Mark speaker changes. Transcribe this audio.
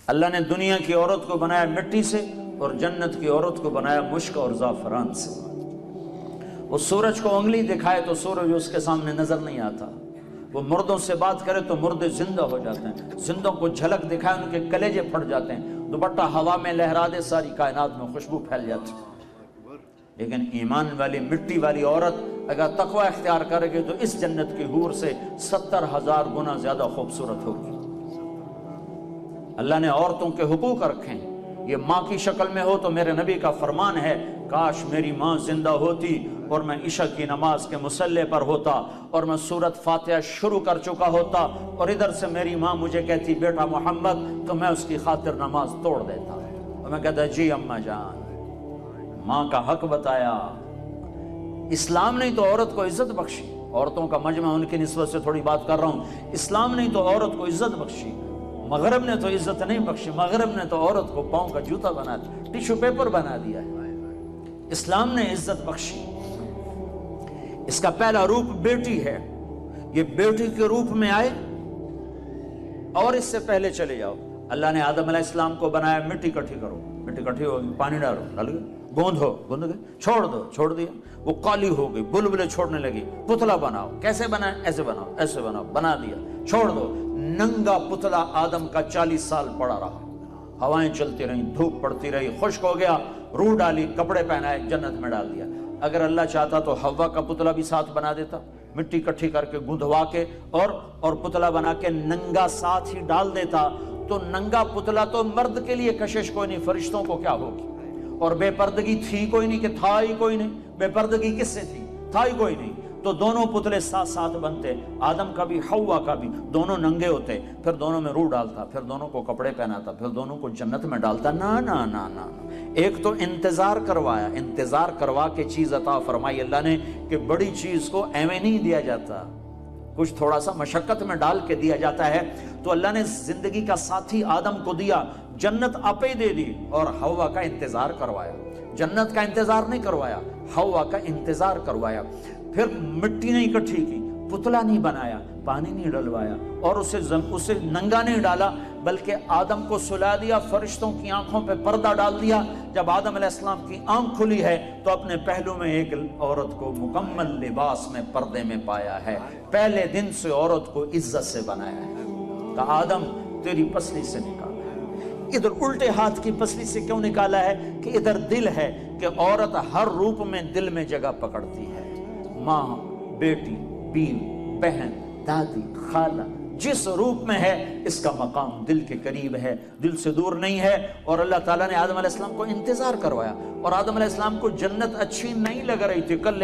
Speaker 1: اللہ نے دنیا کی عورت کو بنایا مٹی سے اور جنت کی عورت کو بنایا مشک اور زعفران سے۔ وہ سورج کو انگلی دکھائے تو سورج اس کے سامنے نظر نہیں آتا، وہ مردوں سے بات کرے تو مردے زندہ ہو جاتے ہیں، زندوں کو جھلک دکھائے ان کے کلیجے پھٹ جاتے ہیں، دوپٹہ ہوا میں لہرا دے ساری کائنات میں خوشبو پھیل جاتی ہے۔ لیکن ایمان والی مٹی والی عورت اگر تقوی اختیار کرے گی تو اس جنت کی حور سے 70,000 گنا زیادہ خوبصورت ہوگی۔ اللہ نے عورتوں کے حقوق رکھے ہیں، یہ ماں کی شکل میں ہو تو میرے نبی کا فرمان ہے کاش میری ماں زندہ ہوتی اور میں عشاء کی نماز کے مصلی پر ہوتا اور میں سورۃ فاتحہ شروع کر چکا ہوتا اور ادھر سے میری ماں مجھے کہتی بیٹا محمد، تو میں اس کی خاطر نماز توڑ دیتا اور میں کہتا جی اماں جان۔ ماں کا حق بتایا۔ اسلام نے تو عورت کو عزت بخشی، عورتوں کا مجمع ان کی نسبت سے تھوڑی بات کر رہا ہوں، اسلام نے تو عورت کو عزت بخشی، مغرب نے تو عزت نہیں بخشی، مغرب نے تو عورت کو پاؤں کا جوتا بنا دیا، ٹیشو پیپر بنا دیا ہے۔ اسلام نے عزت بخشی۔ اس کا پہلا روپ بیٹی ہے، یہ بیٹی کے روپ میں آئے اور اس سے پہلے چلے جاؤ۔ اللہ نے آدم علیہ السلام کو بنایا مٹی کٹھی کرو، مٹی کٹھی ہوگی، پانی ڈالو، ڈال گئے، گوندھو، گوندھ گئے، چھوڑ دو، چھوڑ دیا، وہ کالی ہو گئی، بلبلے چھوڑنے لگی، پتلا بناؤ، کیسے بنائے؟ ایسے بناؤ، ایسے بناؤ، بنا دیا، چھوڑ دو۔ ننگا پتلا آدم کا 40 سال پڑا رہا، ہوائیں چلتی رہیں، دھوپ پڑتی رہی، خشک ہو گیا، روح ڈالی، کپڑے پہنائے، جنت میں ڈال دیا۔ اگر اللہ چاہتا تو حوا کا پتلا بھی ساتھ بنا دیتا، مٹی کٹھی کر کے گندھوا کے اور پتلا بنا کے ننگا ساتھ ہی ڈال دیتا، تو ننگا پتلا تو مرد کے لیے کشش کوئی نہیں، فرشتوں کو کیا ہوگی؟ اور بے پردگی تھی کوئی نہیں کہ تھا ہی کوئی نہیں، بے پردگی کس سے تھی؟ تھا ہی کوئی نہیں، تو دونوں پتلے ساتھ ساتھ بنتے، آدم کا بھی حوا کا بھی، دونوں ننگے ہوتے، پھر دونوں میں روح ڈالتا، پھر دونوں کو کپڑے پہناتا، پھر دونوں کو جنت میں ڈالتا۔ نا نا نا نا، ایک تو انتظار کروایا، انتظار کروا کے چیز عطا فرمائی اللہ نے کہ بڑی چیز کو ایویں نہیں دیا جاتا، کچھ تھوڑا سا مشقت میں ڈال کے دیا جاتا ہے۔ تو اللہ نے زندگی کا ساتھی آدم کو دیا، جنت آپ ہی دے دی، اور حوا کا انتظار کروایا، جنت کا انتظار نہیں کروایا، حوا کا انتظار کروایا۔ پھر مٹی نہیں اکٹھی کی، پتلا نہیں بنایا، پانی نہیں ڈلوایا، اور اسے ننگا نہیں ڈالا، بلکہ آدم کو سلا دیا، فرشتوں کی آنکھوں پہ پردہ ڈال دیا۔ جب آدم علیہ السلام کی آنکھ کھلی ہے تو اپنے پہلو میں ایک عورت کو مکمل لباس میں پردے میں پایا ہے۔ پہلے دن سے عورت کو عزت سے بنایا ہے، کہا آدم تیری پسلی سے نکالا ہے۔ ادھر الٹے ہاتھ کی پسلی سے کیوں نکالا ہے؟ کہ ادھر دل ہے، کہ عورت ہر روپ میں دل میں جگہ پکڑتی ہے، ماں، بیٹی، بیوی، بہن، دادی، خالہ، جس روپ میں ہے اس کا مقام دل کے قریب ہے، دل سے دور نہیں ہے۔ اور اللہ تعالیٰ نے آدم علیہ السلام کو انتظار کروایا، اور آدم علیہ السلام کو جنت اچھی نہیں لگ رہی تھی، کل